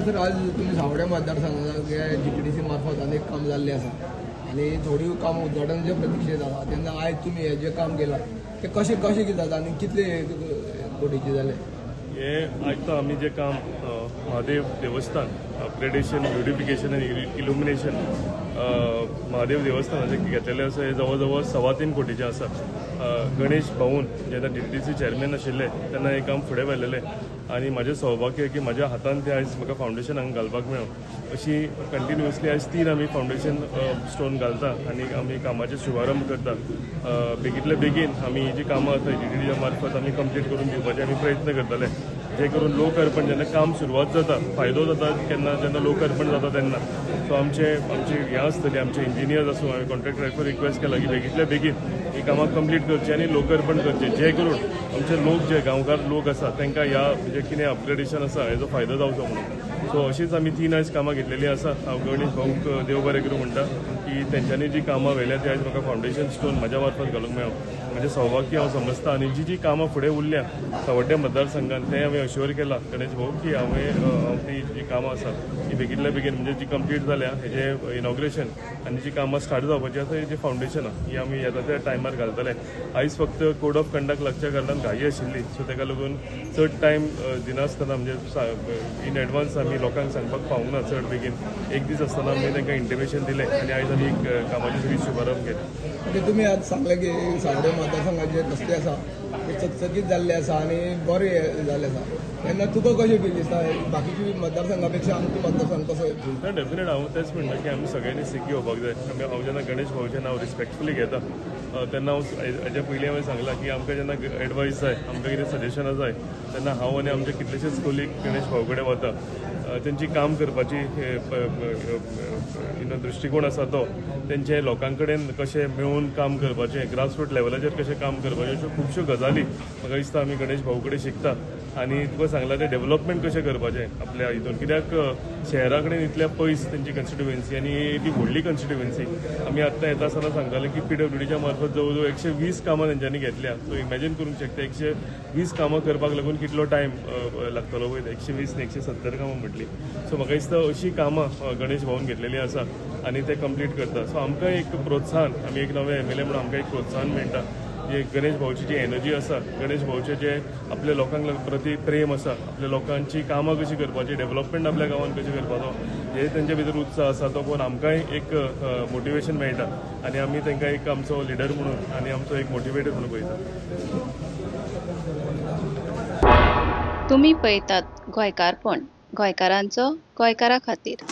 Sir आज तुम्ही सावड्या मतदारसंघात GPDC मार्फत अनेक काम जाल्ले आसा आणि थोडी काम उद्घाटनाचे प्रतीक्षेत आसा तेन्ना आज तुम्ही हे जे काम केलां ते कशें केलं आणि कितले कोटीचे जाले? हे आज तो आम्ही जे काम महादेव देवस्थान अपग्रेडेशन ब्युटिफिकेशन आणि इल्युमिनेशन महादेव देवस्थानाचे घेतलेले आसा हे जवळ जवळ 3.25 कोटीचे आसा. गणेश भाऊन जेन्ना DTDC चेअरमॅन आशिल्ले तेन्ना हे काम फुडें व्हेलेले आणि माझे सौभाग्य की माझ्या हातान ते आज म्हाका फावंडेशन हांगा घालपाक मेळ्ळो. अशी कंटिन्युअसली आज 3 आमी फावंडेशन स्टोन घालता आणि आमी कामाचे शुभारंभ करता. बेगीतल्या बेगीन आमी जी कामां आसा DTDC मार्फत आमी कंप्लीट करून दिवपाचे आमी प्रयत्न करतले, जे करून लोकार्पण जेन्ना काम सुरवात जाता फायदो जाता जेन्ना लोकार्पण जाता तेन्ना. सो आमची हें आसतली आमचे इंजिनियर्स आसूं हांवें कॉन्ट्रॅक्टराक रिक्वेस्ट केला की बेगीतल्या बेगीन ही कामां कंप्लीट करची आणि लोकार्पण करचे, जे करून आमचे लोक जे गांवकार लोक आसा तांकां ह्या म्हणजे कितें अपग्रेडेशन आसा हेजो फायदो जावचो म्हणून. सो अशीच आमी 3 आज कामां घेतलेली आसा. हांव गणेश भाऊक देव बरें करूं म्हणटा की तेंच्यांनी जी कामां व्हेल्या ती आज म्हाका फावंडेशन स्टोन म्हाज्या मार्फत घालूंक मेळ्ळो. म्हणजे सौभाग्य हांव समजता आणि जी कामां फुडें उरल्या सावड्ड्या मतदारसंघात तें हांवें अश्योर केला गणेश भाऊ की हांवें ती जी कामां आसा ती बेगीतल्या बेगीन म्हणजे जी कंप्लीट जाल्या हेजें इनॉग्रेशन आनी जी कामां स्टार्ट जावपाची आसा हेजें फावंडेशन ही आमी येता त्या टायमार घालतले. आयज फक्त कोड ऑफ कंडक्ट लागच्या कारणान घाई आशिल्ली, सो ताका लागून चड टायम दिनासतना म्हणजे इन एडवान्स आमी लोकांक सांगपाक पावूंक ना. चड बेगीन एक दीस आसतना आमी तांकां इंटिमेशन दिलें आणि आयज आमी कामाची सगळी शुभारंभ केली. म्हणजे तुम्ही आज सांगले की सावड्या मतदारसंघात जे रस्ते आसा ते चकचकीत जाल्ले आसा आणि बरे जाल्ले आसा, तेन्ना तुका कशें फील दिसता बाकीची मतदारसंघा पेक्षा आमचो मतदारसंघ कसो फील? डेफिनेट हांव तेच म्हणटा की आमी सगळ्यांनी सिगी येवपाक जाय. हांव जेन्ना गणेश भाऊचें नांव रिस्पेक्टफुली घेता तेन्ना हांव हेच्या पयलीं हांवें सांगलां की आमकां जेन्ना एडवायस जाय आमकां कितें सजेशनां जाय तेन्ना हांव आनी आमचे कितलेशेच कोलीग गणेश भाऊ कडेन वता. तेंची काम करपाची दृश्टिकोन आसा तो तेंचे लोकां कडेन कशें मेळून काम करपाचें, ग्रासरूट लेवलाचेर कशें काम करपाचें अश्यो खुबश्यो गजाली म्हाका दिसता आमी गणेश भाऊ कडेन शिकता. आनी तुका सांगलां तें डेव्हलपमेंट कशें करपाचें आपल्या हितून, कित्याक शहरा कडेन इतल्या पयस तेंची कॉन्स्टिट्युएन्सी आनी ती व्हडली कॉन्स्टिट्युएन्सी. आमी आत्तां येता आसतना सांगताले की PWDच्या मार्फत जवळ जवळ 120 कामां तेंच्यांनी घेतल्या. सो इमॅजीन करूंक शकता 120 कामां करपाक लागून कितलो टायम लागतलो वयर. 120 न्ही 170 कामां म्हटली. सो म्हाका दिसता अशी कामां गणेश भाऊन घेतलेली आसा आनी ते कंप्लीट करता. सो आमकां एक प्रोत्साहन, आमी एक नवे MLA म्हणून आमकां एक प्रोत्साहन मेळटा. जे गणेश भाऊची जी एनर्जी आसा, गणेश भाऊचे जे आपल्या लोकांक प्रती प्रेम आसा, आपल्या लोकांची कामां कशी करपाची, डेव्हलपमेंट आपल्या गांवांत कशें करपाचो हे तेंचे भितर उत्साह आसा तो पळोवन आमकांय एक मोटिवेशन मेळटा आनी आमी तांकां एक आमचो लिडर म्हणून आनी आमचो एक मोटिवेटर म्हणून पळयता. तुम्ही पळयतात गोंयकारपण, गोंयकारांचो गोंयकारा खातीर.